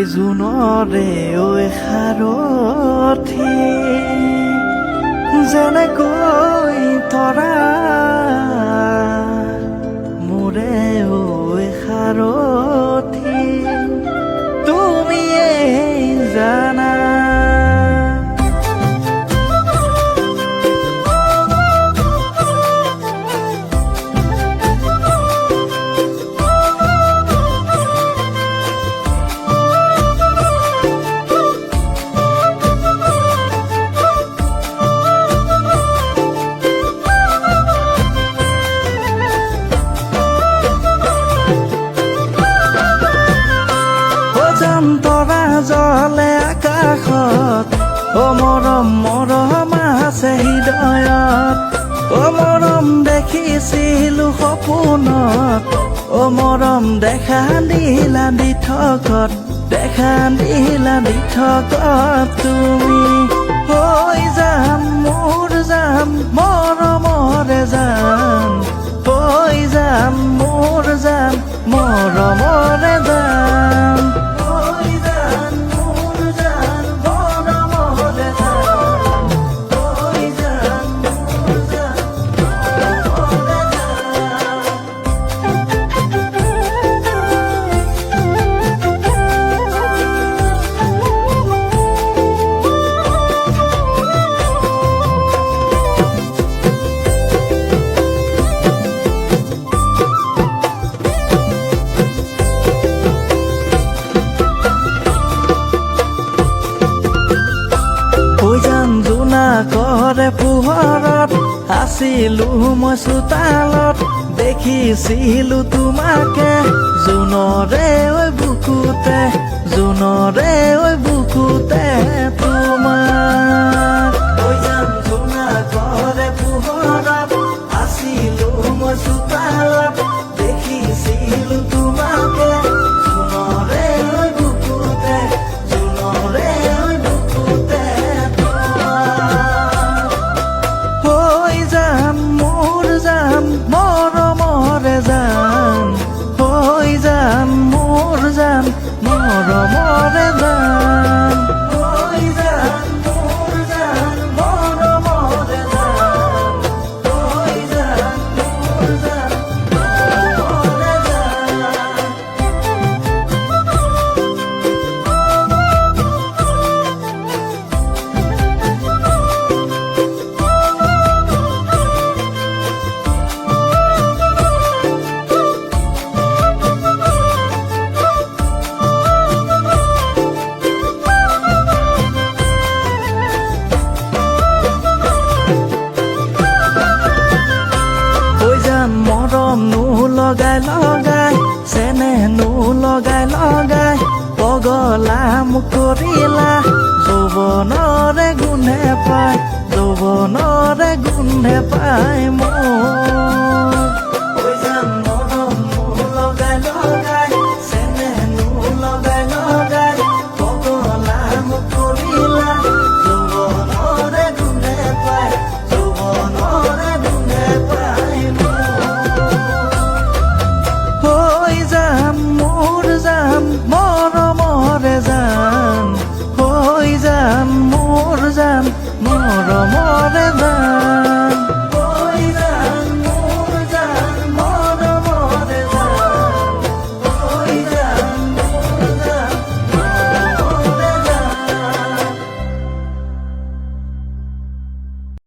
জোনৰে ঐ সাৰথি যেনেকৈ তৰা মোৰে ঐ সাৰথি তুমিয়েই জানা। তৰা জলে আকাশত মৰম মৰম আছে হৃদয়ত মৰম দেখিছিলো সপোনত মৰম দেখা দিলা দিঠকত তুমি হৈ যাম মোৰ যাম মৰমৰে যাম হৈ যাম মোৰ যাম মৰমৰে যাম। কৰে পোহৰত আছিলো মই চোতালত দেখিছিলো তোমাকে জোনৰে ঐ বুকুতে তোমাক জোনা কৰে পোহৰত আছিলো মই চোতালত দেখিছিলো তোমাকে জোনৰে ঐ বুকুতে মৰমৰে যাম হৈ যাম মোৰ যাম মৰমৰে যাম হৈ যাম মোৰ যাম মৰমৰে যাম হৈ যাম মোৰ যাম মৰমৰে যাম। মৰম লগাই চেনেহ লগাই পগলা মোক কৰিলা যৌৱনৰে গোন্ধে পায় মোৰ